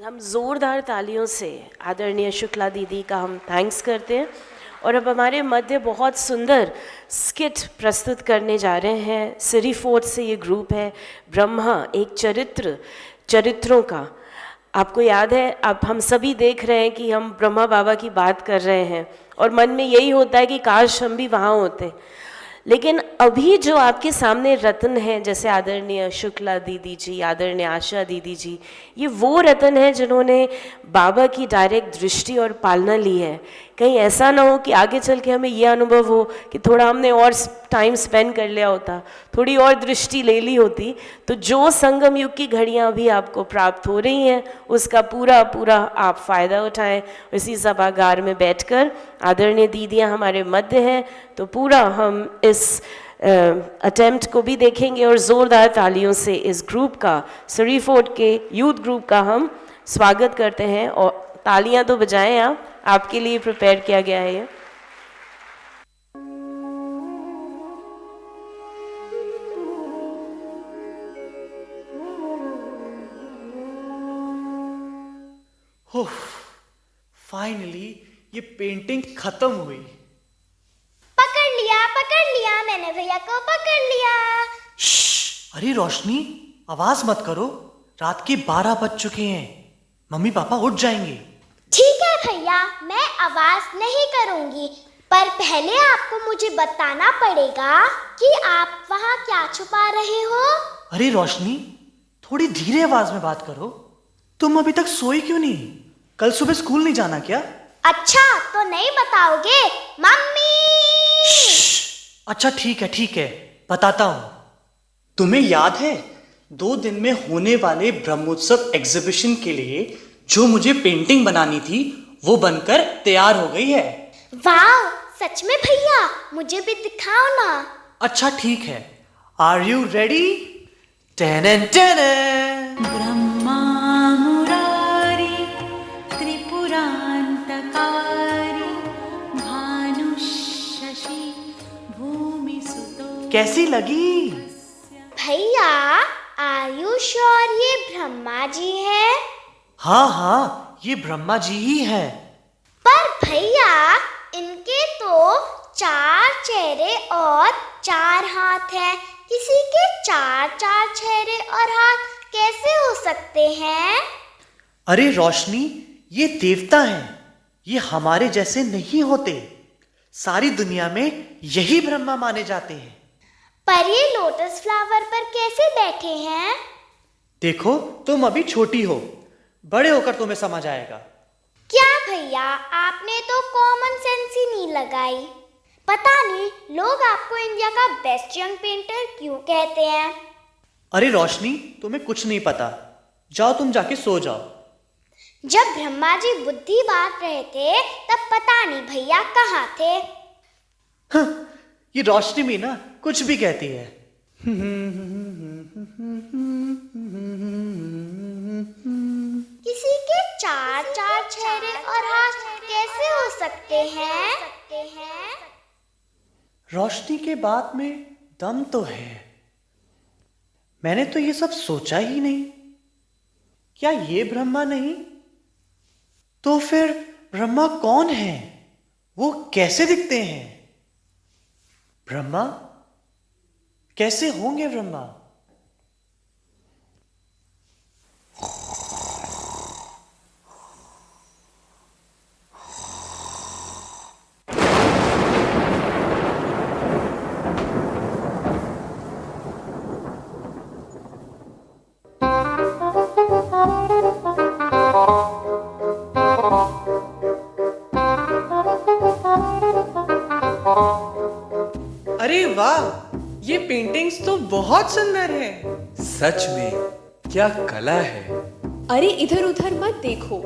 हम ज़ोरदार तालियों से आदरणीय शुक्ला दीदी का हम थैंक्स करते हैं। और अब हमारे मध्य बहुत सुंदर स्किट प्रस्तुत करने जा रहे हैं। सिरी फोर्थ से ये ग्रुप है ब्रह्मा, एक चरित्रों का। आपको याद है, अब हम सभी देख रहे हैं कि हम ब्रह्मा बाबा की बात कर रहे हैं और मन में यही होता है कि काश हम भी वहाँ होते। लेकिन अभी जो आपके सामने रत्न हैं, जैसे आदरणीय शुक्ला दीदी जी, आदरणीय आशा दीदी जी, ये वो रत्न हैं जिन्होंने बाबा की डायरेक्ट दृष्टि और पालना ली है। कहीं ऐसा ना हो कि आगे चल के हमें ये अनुभव हो कि थोड़ा हमने और टाइम स्पेंड कर लिया होता, थोड़ी और दृष्टि ले ली होती, तो जो संगम युग की घड़ियाँ अभी आपको प्राप्त हो रही हैं उसका पूरा पूरा आप फ़ायदा उठाएं। इसी सभागार में बैठकर आदरणीय दीदियाँ हमारे मध्य हैं, तो पूरा हम इस अटेम्प्ट को भी देखेंगे और ज़ोरदार तालियों से इस ग्रुप का, सरी फोर्ट के यूथ ग्रुप का हम स्वागत करते हैं। और तालियां तो बजाएं आप, आपके लिए प्रिपेयर किया गया है ये। फाइनली ये पेंटिंग खत्म हुई। पकड़ लिया मैंने भैया को पकड़ लिया। अरे रोशनी, आवाज मत करो, रात के 12 बज चुके हैं, मम्मी पापा उठ जाएंगे। ठीक है भैया, मैं आवाज नहीं करूंगी, पर पहले आपको मुझे बताना पड़ेगा कि आप वहाँ क्या छुपा रहे हो। अरे रोशनी, थोड़ी धीरे आवाज में बात करो। तुम अभी तक सोई क्यों नहीं? कल सुबह स्कूल नहीं जाना क्या? अच्छा, तो नहीं बताओगे मम्मी? अच्छा ठीक है, बताता हूँ। तुम्हें याद है 2 दिन में होने वाले ब्रह्मोत्सव एग्जीबिशन के लिए जो मुझे पेंटिंग बनानी थी, वो बनकर तैयार हो गई है। वाह, सच में भैया, मुझे भी दिखाओ ना। अच्छा ठीक है, are you ready? Ten ten. Brahma Murari Tripurantakari भानुशशि भूमिसुतो। कैसी लगी? भैया, आर यू श्योर ये ब्रह्मा जी है? हाँ, ये ब्रह्मा जी ही है। पर भैया, इनके तो 4 चेहरे और 4 हाथ हैं। किसी के 4 चेहरे और हाथ कैसे हो सकते हैं? अरे रोशनी, ये देवता हैं, ये हमारे जैसे नहीं होते। सारी दुनिया में यही ब्रह्मा माने जाते हैं। पर ये लोटस फ्लावर पर कैसे बैठे हैं? देखो, तुम अभी छोटी हो, बड़े होकर तुम्हें समझ आएगा। क्या भैया, आपने तो कॉमन सेंस ही नहीं लगाई। पता नहीं लोग आपको इंडिया का बेस्ट यंग पेंटर क्यों कहते हैं। अरे रोशनी, तुम्हें कुछ नहीं पता, जाओ तुम जाके सो जाओ। जब ब्रह्मा जी बुद्धि बांट रहे थे तब पता नहीं भैया कहाँ थे। ये रोशनी भी ना कुछ भी कहती है। किसी के 4 चेहरे और हाथ कैसे हो सकते हैं? रोशनी के बात में दम तो है। मैंने तो ये सब सोचा ही नहीं। क्या ये ब्रह्मा नहीं? तो फिर ब्रह्मा कौन है? वो कैसे दिखते हैं? ब्रह्मा कैसे होंगे ब्रह्मा? अरे वाह, ये पेंटिंग्स तो बहुत सुंदर है। सच में क्या कला है। अरे इधर उधर मत देखो,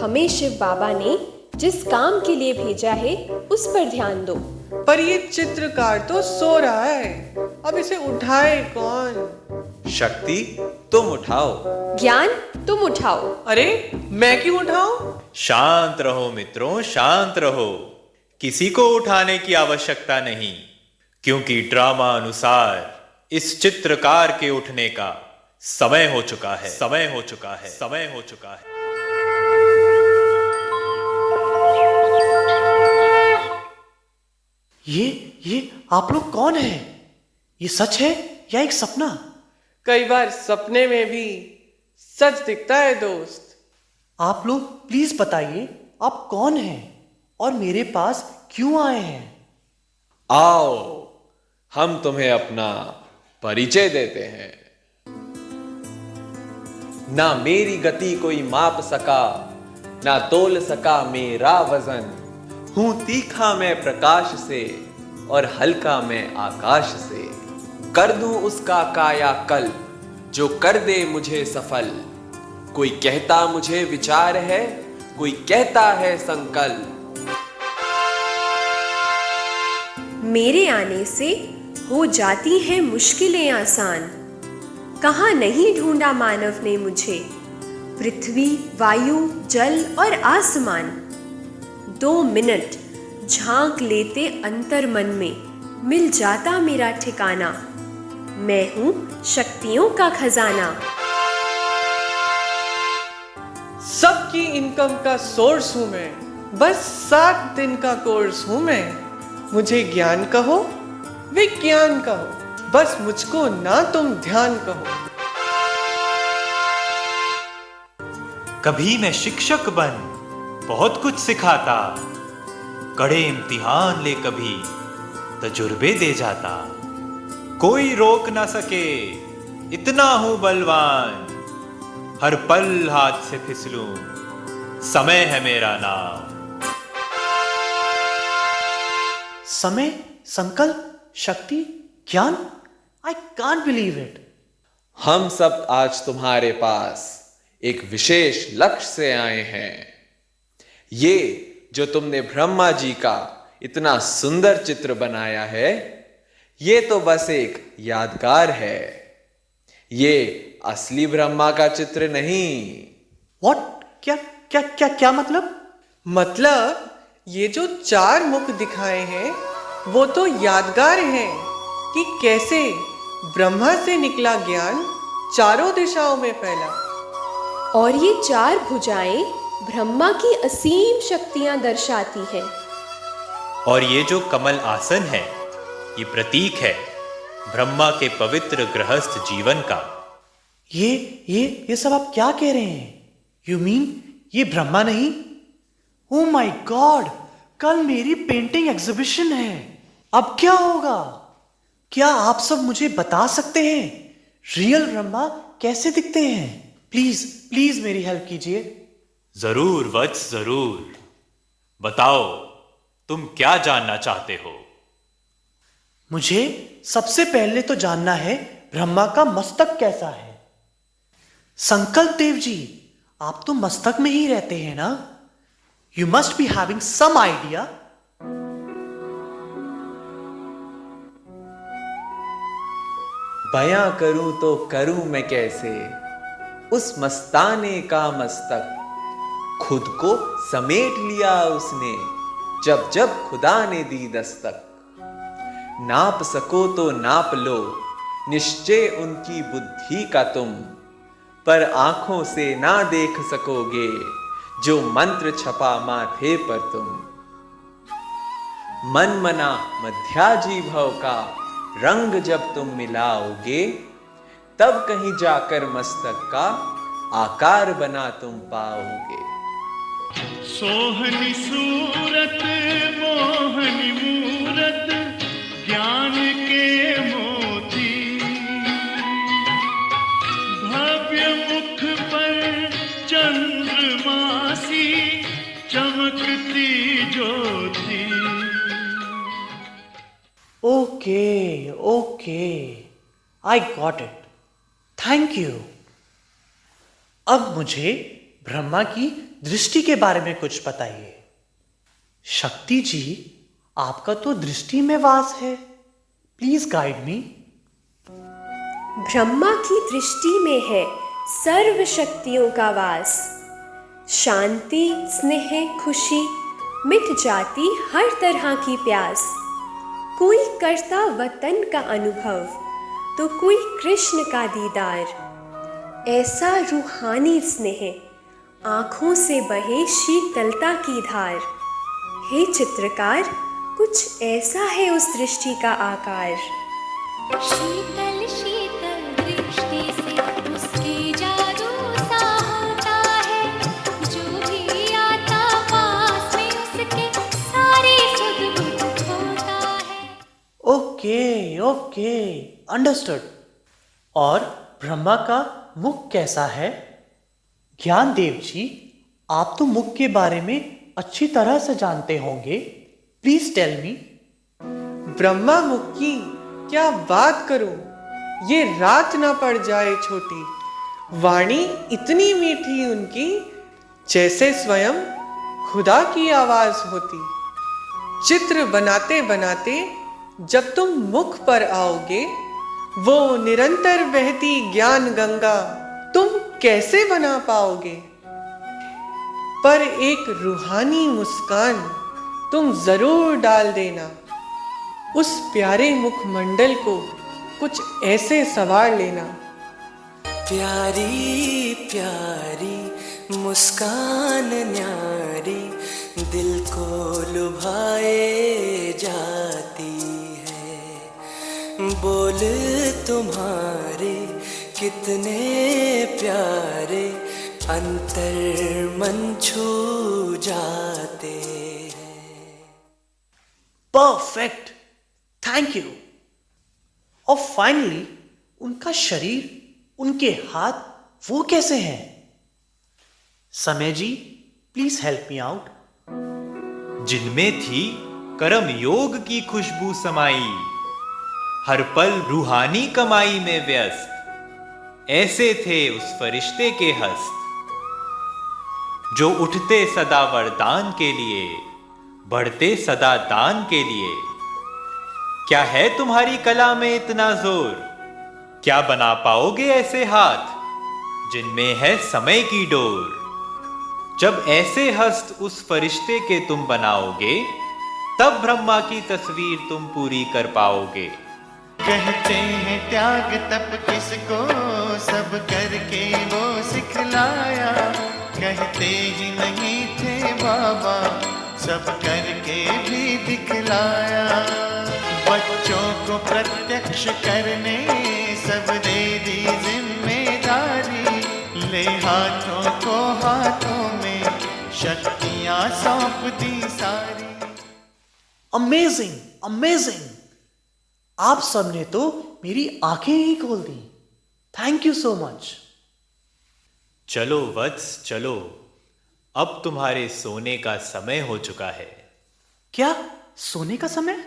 हमें शिव बाबा ने जिस काम के लिए भेजा है उस पर ध्यान दो। पर ये चित्रकार तो सो रहा है, अब इसे उठाए कौन? शक्ति, तुम उठाओ। ज्ञान, तुम उठाओ। अरे मैं क्यों उठाऊं? शांत रहो मित्रों, शांत रहो। किसी को उठाने की आवश्यकता नहीं, क्योंकि ड्रामा अनुसार इस चित्रकार के उठने का समय हो चुका है, समय हो चुका है, समय हो चुका है। ये आप लोग कौन हैं? ये सच है या एक सपना? कई बार सपने में भी सच दिखता है दोस्त। आप लोग प्लीज बताइए आप कौन हैं और मेरे पास क्यों आए हैं? आओ हम तुम्हें अपना परिचय देते हैं। ना मेरी गति कोई माप सका, ना तोल सका मेरा वजन। हूं तीखा मैं प्रकाश से और हल्का मैं आकाश से। कर दूं उसका काया कल जो कर दे मुझे सफल। कोई कहता मुझे विचार है, कोई कहता है संकल्प। मेरे आने से हो जाती हैं मुश्किलें आसान। कहाँ नहीं ढूंढा मानव ने मुझे, पृथ्वी वायु जल और आसमान। 2 मिनट झांक लेते अंतर मन में, मिल जाता मेरा ठिकाना। मैं हूं शक्तियों का खजाना। सबकी इनकम का सोर्स हूं मैं, बस 7 दिन का कोर्स हूं मैं। मुझे ज्ञान कहो विज्ञान कहो, बस मुझको ना तुम ध्यान कहो। कभी मैं शिक्षक बन बहुत कुछ सिखाता, कड़े इम्तिहान ले कभी तजुर्बे दे जाता। कोई रोक ना सके इतना हूं बलवान, हर पल हाथ से फिसलूं समय है मेरा नाम। समय, संकल्प, शक्ति, ज्ञान, आई कांट बिलीव इट। हम सब आज तुम्हारे पास एक विशेष लक्ष्य से आए हैं। ये जो तुमने ब्रह्मा जी का इतना सुंदर चित्र बनाया है, ये तो बस एक यादगार है। ये असली ब्रह्मा का चित्र नहीं। व्हाट? क्या क्या क्या क्या मतलब? मतलब ये जो 4 मुख दिखाए हैं वो तो यादगार हैं कि कैसे ब्रह्मा से निकला ज्ञान चारों दिशाओं में फैला। और ये 4 भुजाएं ब्रह्मा की असीम शक्तियां दर्शाती हैं। और ये जो कमल आसन है, ये प्रतीक है ब्रह्मा के पवित्र गृहस्थ जीवन का। ये सब आप क्या कह रहे हैं? यू मीन ये ब्रह्मा नहीं? ओ माय गॉड, कल मेरी पेंटिंग एग्जीबिशन है। अब क्या होगा? क्या आप सब मुझे बता सकते हैं रियल ब्रह्मा कैसे दिखते हैं? प्लीज प्लीज मेरी हेल्प कीजिए। जरूर वत्स, जरूर। बताओ तुम क्या जानना चाहते हो? मुझे सबसे पहले तो जानना है ब्रह्मा का मस्तक कैसा है। संकल्प देव जी, आप तो मस्तक में ही रहते हैं ना? You must be having some idea. बयां करूं तो करूं मैं कैसे उस मस्ताने का मस्तक। खुद को समेट लिया उसने जब जब खुदा ने दी दस्तक। नाप सको तो नाप लो निश्चय उनकी बुद्धि का तुम, पर आंखों से ना देख सकोगे जो मंत्र छपा माथे पर तुम। मन मना मध्याजी भव का रंग जब तुम मिलाओगे, तब कहीं जाकर मस्तक का आकार बना तुम पाओगे। सोहनी सूरत मोहनी मूरत ज्ञान के मोती, भव्य मुख पर चंद्रमासी चमकती ज्योति। Okay, I got it. Thank you. अब मुझे ब्रह्मा की दृष्टि के बारे में कुछ बताइए। शक्ति जी, आपका तो दृष्टि में वास है, प्लीज गाइड मी। ब्रह्मा की दृष्टि में है सर्व शक्तियों का वास। शांति स्नेह खुशी मिट जाती हर तरह की प्यास। कोई करता वतन का अनुभव तो कोई कृष्ण का दीदार। ऐसा रूहानी स्नेह, आँखों से बहे शीतलता की धार। हे चित्रकार, कुछ ऐसा है उस दृष्टि का आकार। शीतल शीतल दृष्टि से उसके जादू सा होता है, जो भी आता पास में उसके सारे सुध बुध होता है। Okay okay, understood. और ब्रह्मा का मुख कैसा है? ज्ञानदेव जी, आप तो मुख के बारे में अच्छी तरह से जानते होंगे, प्लीज टेल मी। ब्रह्मा मुख की क्या बात करूं, ये रात ना पड़ जाए छोटी। वाणी इतनी मीठी उनकी, जैसे स्वयं खुदा की आवाज होती। चित्र बनाते बनाते जब तुम मुख पर आओगे, वो निरंतर बहती ज्ञान गंगा तुम कैसे बना पाओगे? पर एक रूहानी मुस्कान तुम जरूर डाल देना। उस प्यारे मुखमंडल को कुछ ऐसे संवार लेना। प्यारी प्यारी मुस्कान न्यारी, दिल को लुभाए जाती है। बोल तुम्हारे कितने प्यारे, अंतर मन छू जाते हैं। Perfect, thank you. और फाइनली उनका शरीर, उनके हाथ, वो कैसे हैं? समय जी, प्लीज हेल्प मी आउट। जिनमें थी कर्म योग की खुशबू समाई, हर पल रूहानी कमाई में व्यस्त, ऐसे थे उस फरिश्ते के हस्त, जो उठते सदा वरदान के लिए, बढ़ते सदा दान के लिए। क्या है तुम्हारी कला में इतना जोर, क्या बना पाओगे ऐसे हाथ, जिनमें है समय की डोर। जब ऐसे हस्त उस फरिश्ते के तुम बनाओगे, तब ब्रह्मा की तस्वीर तुम पूरी कर पाओगे। कहते हैं त्याग तप किसको, सब करके वो सिखलाया। कहते ही नहीं थे बाबा, सब करके भी दिखलाया। बच्चों को प्रत्यक्ष करने सब दे दी जिम्मेदारी, ले हाथों को हाथों में शक्तियां सौंप दी सारी। अमेजिंग अमेजिंग, आप सबने तो मेरी आंखें ही खोल दी। Thank you so much. चलो वत्स चलो, अब तुम्हारे सोने का समय हो चुका है। क्या सोने का समय?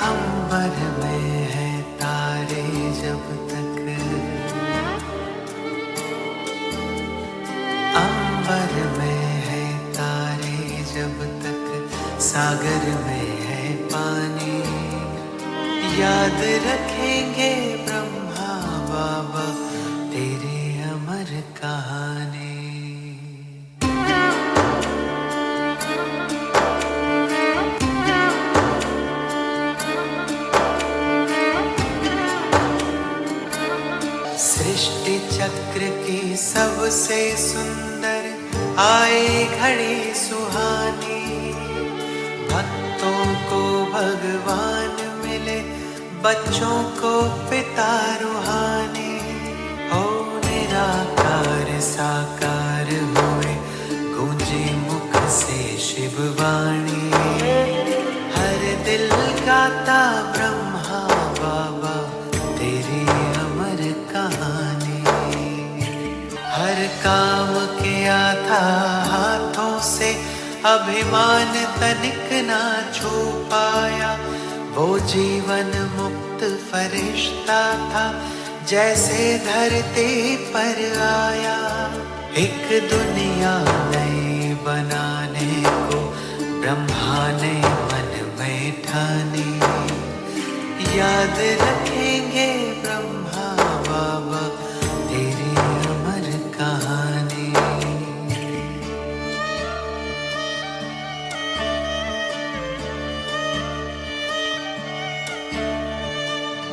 अंबर में है तारे जब तक, अंबर में है तारे जब तक, सागर में है पानी। याद रखेंगे ब्रह्मा बाबा तेरे अमर कहानी। सृष्टि चक्र की सबसे सुंदर आए घड़ी सुहानी। भक्तों को भगवान मिले, बच्चों को पिता रूहानी। हो निराकार साकार हुए, गूंजे मुख से शिव वाणी। हर दिल गाता ब्रह्मा बाबा तेरी अमर कहानी। हर काम किया था हाथों से, अभिमान तनिक ना छू पाया। वो जीवन मुक्त फरिश्ता था, जैसे धरती पर आया। एक दुनिया नई बनाने को ब्रह्मा ने मन में ठानी। याद रखेंगे ब्रह्मा बाबा तेरी अमर कहानी।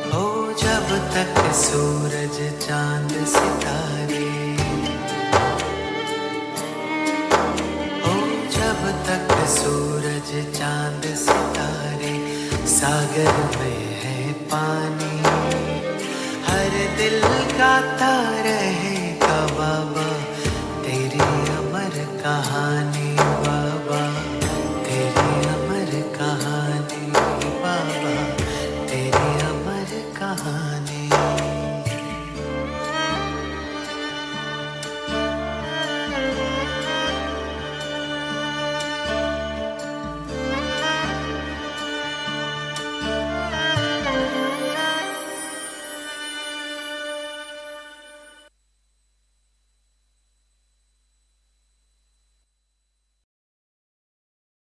हो जब तक सूरज चांद सितारे, हो जब तक सूरज चांद सितारे, सागर में है पानी, हर दिल गाता रहेगा बाबा तेरी अमर कहानी।